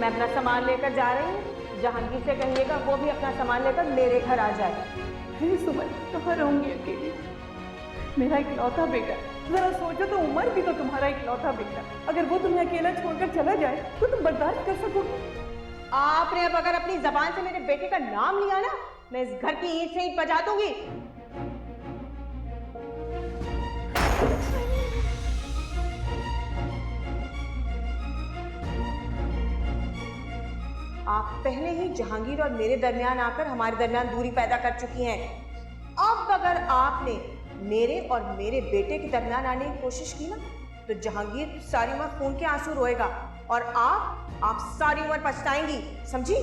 मैं अपना सामान लेकर जा रही हूँ। जहांगीर से कहिएगा वो भी अपना सामान लेकर मेरे घर आ जाए। हे सुमन, कहाँ रहूंगी अकेली? मेरा इकलौता बेटा, जरा सोचो तो, उमर भी तो तुम्हारा इकलौता बेटा। अगर वो तुम्हें अकेला छोड़कर चला जाए तो तुम बर्दाश्त कर सकोगे? आपने अब अगर अपनी जबान से मेरे बेटे का नाम लिया ना, मैं इस घर की ईंट से ईंट बजा दूंगी। आप पहले ही जहांगीर और मेरे दरमियान आकर हमारे दरमियान दूरी पैदा कर चुकी हैं। अब अगर आपने मेरे और मेरे बेटे के दरमियान आने की कोशिश की ना, तो जहांगीर सारी उम्र खून के आंसू रोएगा और आप सारी उम्र पछताएंगी, समझी?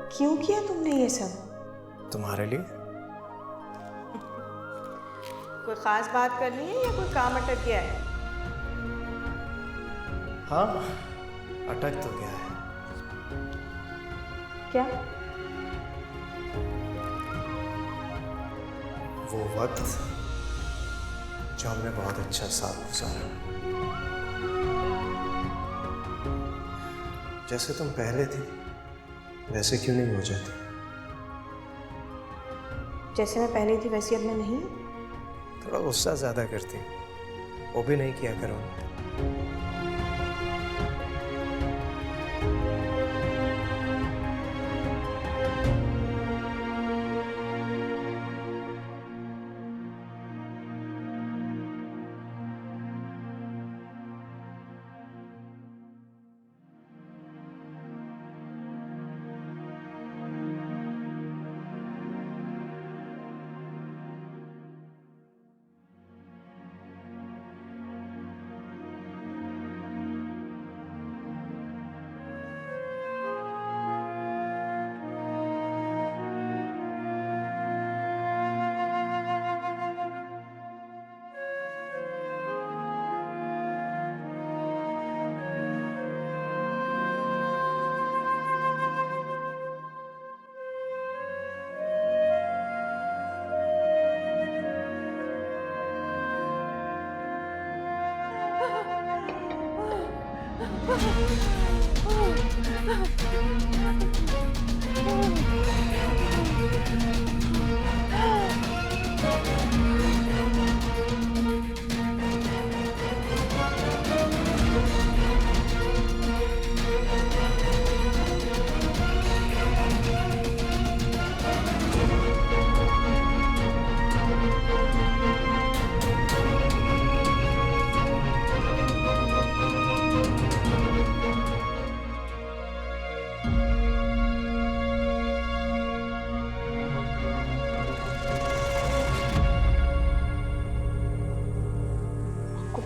क्यों किया तुमने ये सब? तुम्हारे लिए। कोई खास बात करनी है या कोई काम अटक गया है? हाँ, अटक तो गया है। क्या? वो वक्त जो हमने बहुत अच्छा साथ गुजारा। जैसे तुम पहले थी वैसे क्यों नहीं हो जाती? जैसे मैं पहले थी वैसी अब मैं नहीं। थोड़ा गुस्सा ज्यादा करती, वो भी नहीं किया करो।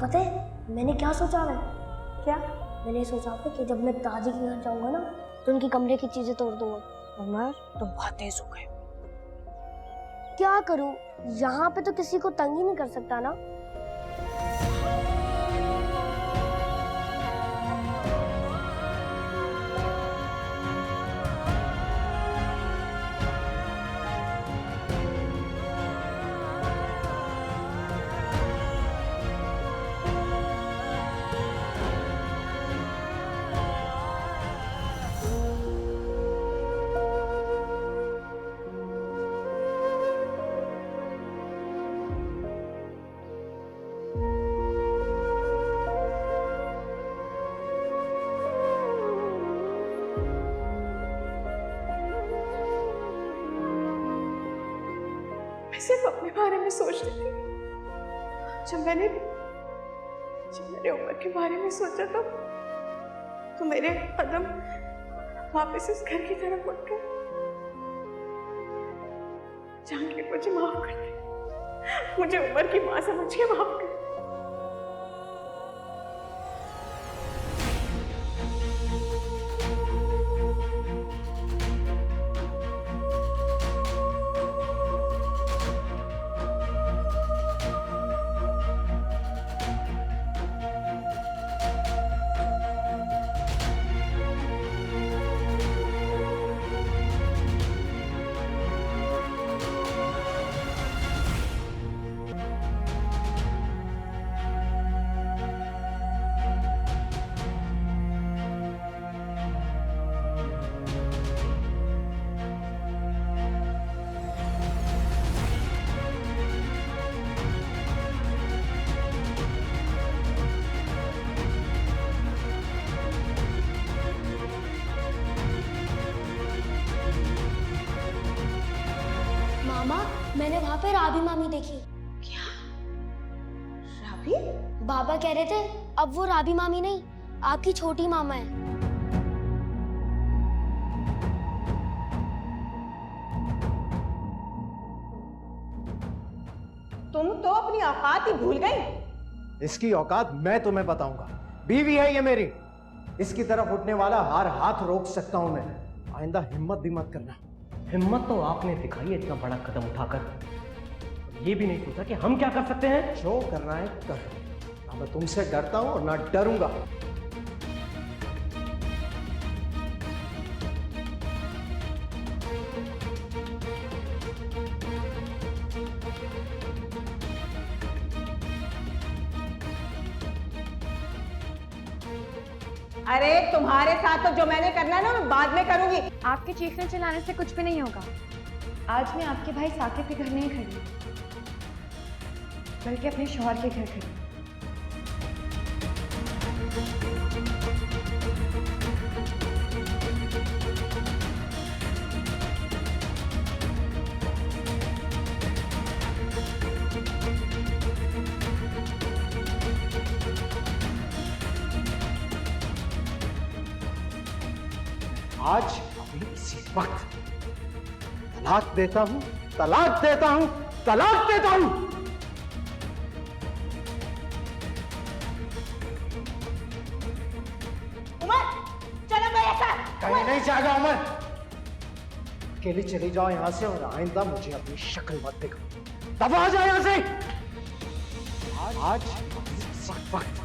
पता है मैंने क्या सोचा है? क्या? मैंने सोचा था कि जब मैं दादी के घर जाऊंगा ना तो उनके कमरे की चीजें तोड़ दूंगा। उमर, तुम बहुत तेज हो गए। क्या करूं, यहाँ पे तो किसी को तंग ही नहीं कर सकता ना। सिर्फ अपने बारे में सोच रही थी। जब मैंने उम्र के बारे में सोचा तो मेरे कदम वापस उस घर की तरफ उठ गए। जहांगीर, मुझे माफ कर दे, मुझे उम्र की मां समझ के माफ कर। मामा, मैंने वहां पे राबी मामी देखी। राबी? बाबा कह रहे थे अब वो राबी मामी नहीं, आपकी छोटी मामा है। तुम तो अपनी औकात ही भूल गई। इसकी औकात मैं तुम्हें बताऊंगा। बीवी है ये मेरी, इसकी तरफ उठने वाला हर हाथ रोक सकता हूं मैं। आइंदा हिम्मत भी मत करना। हिम्मत तो आपने दिखाई है इतना बड़ा कदम उठाकर, ये भी नहीं सोचा कि हम क्या कर सकते हैं। जो करना है कर। ना मैं तुमसे डरता हूं और ना डरूंगा। अरे तुम्हारे साथ तो जो मैंने करना है ना मैं बाद में करूंगी। आपके चीखने चिल्लाने से कुछ भी नहीं होगा। आज मैं आपके भाई साकिब के घर नहीं खड़ी, बल्कि अपने शौहर के घर खड़ी। आज अभी इसी वक्त तलाक देता हूं, तलाक देता हूं, तलाक देता हूं। उमर, चलो मेरे साथ। कहीं नहीं जाएगा उमर। अकेली चली जाओ यहां से और आइंदा मुझे अपनी शक्ल मत दिखाओ। दबा जाओ यहां से। आज इसी वक्त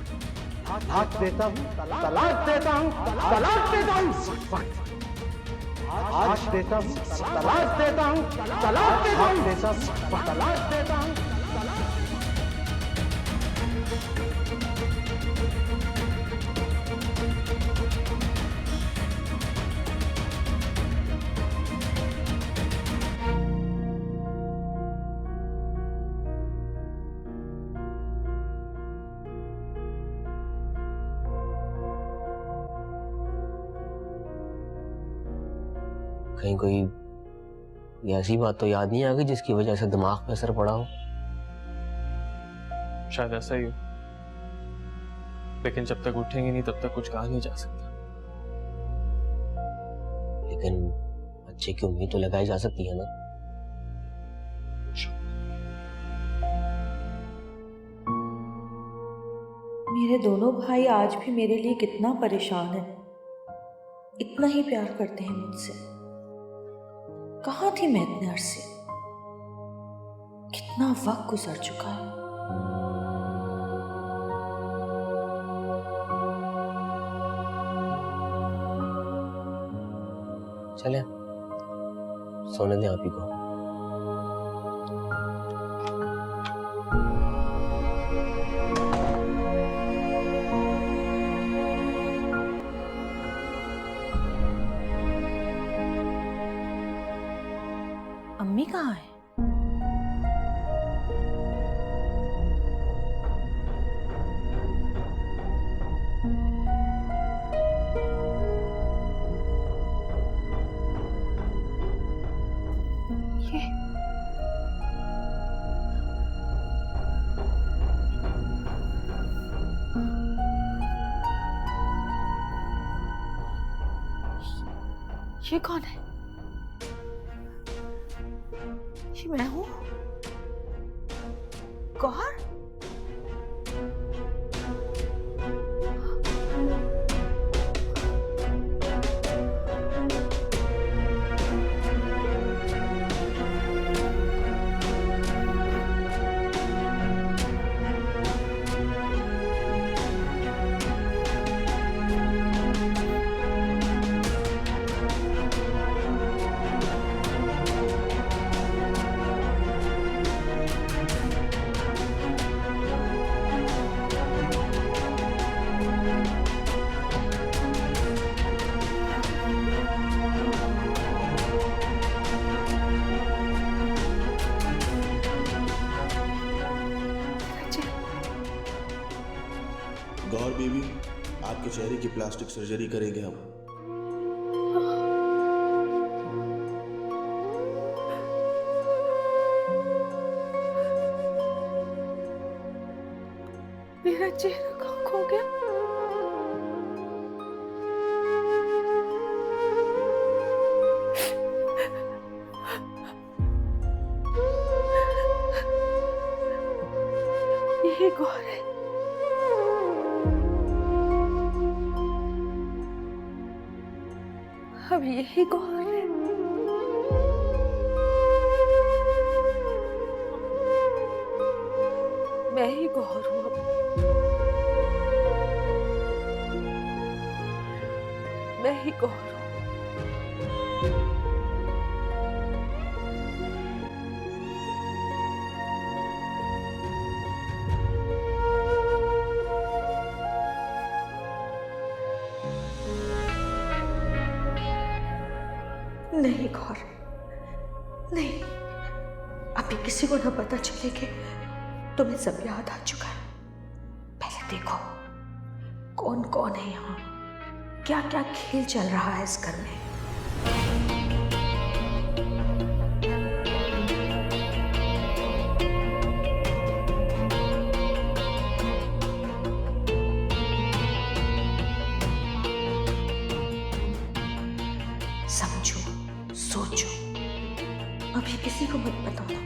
तलाक देता हूं, तलाक देता हूं, तलाक देता हूं। आज देता हूं, तलाक देता हूं, तलाक देता हूं, तलाक देता हूं। कहीं कोई ऐसी बात तो याद नहीं आ गई जिसकी वजह से दिमाग पे असर पड़ा हो। शायद ऐसा ही हो, लेकिन जब तक उठेंगे नहीं तब तक कुछ कहा नहीं जा सकता। लेकिन अच्छे की उम्मीद तो लगाई जा सकती है ना। मेरे दोनों भाई आज भी मेरे लिए कितना परेशान है, इतना ही प्यार करते हैं मुझसे। कहाँ थी मैं इतने अरसे? कितना वक्त गुजर चुका है। चले सोने दें आप ही को। अम्मी कहाँ है? ये कौन है? ये मैं हूं? गौहर? गौर बीबी, आपके चेहरे की प्लास्टिक सर्जरी करेंगे हम। मेरा चेहरा कहाँ खो गया? यही गौर है। अब यही गौर है। मैं ही गौर हूं अब। मैं ही गौर हूं। नहीं गौर, नहीं, अभी किसी को ना पता चले कि तुम्हें सब याद आ चुका है। पहले देखो कौन कौन है यहाँ, क्या क्या खेल चल रहा है इस घर में। समझो, सोचो, अभी किसी को मत बताना,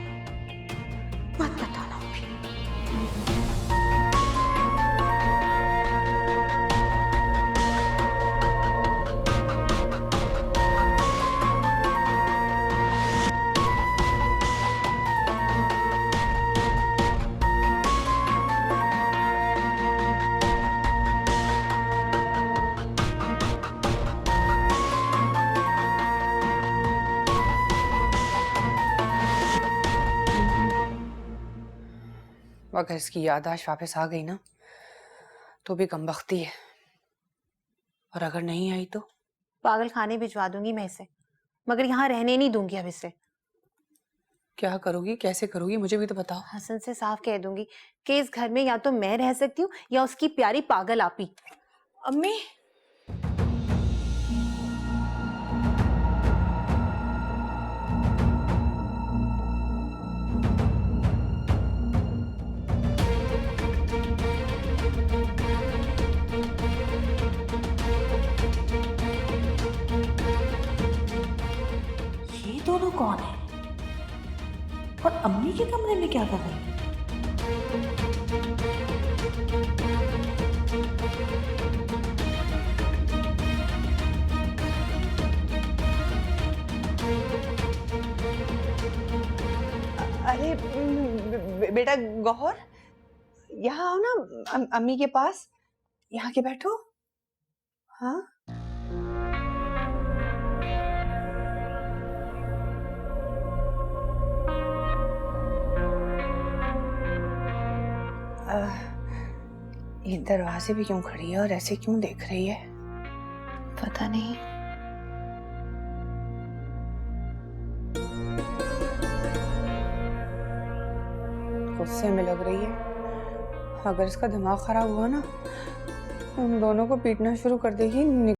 मत बताना अभी। अगर इसकी याददाश्त वापस आ गई ना तो भी कमबख्ती है, और अगर नहीं आई तो पागल खाने भिजवा दूंगी मैं इसे, मगर यहाँ रहने नहीं दूंगी अब इसे। क्या करोगी, कैसे करोगी, मुझे भी तो बताओ। हसन से साफ कह दूंगी कि इस घर में या तो मैं रह सकती हूँ या उसकी प्यारी पागल आपी। अम्मी, ये दोनों कौन है और अम्मी के कमरे में क्या कर रहे हैं? अरे बेटा गौहर, यहाँ आओ ना, अम्मी के पास, यहाँ के बैठो। हाँ, ये दरवाजे भी क्यों खड़ी है और ऐसे क्यों देख रही है? पता नहीं। गुस्से में लग रही है। अगर इसका दिमाग खराब हुआ ना, उन दोनों को पीटना शुरू कर देगी।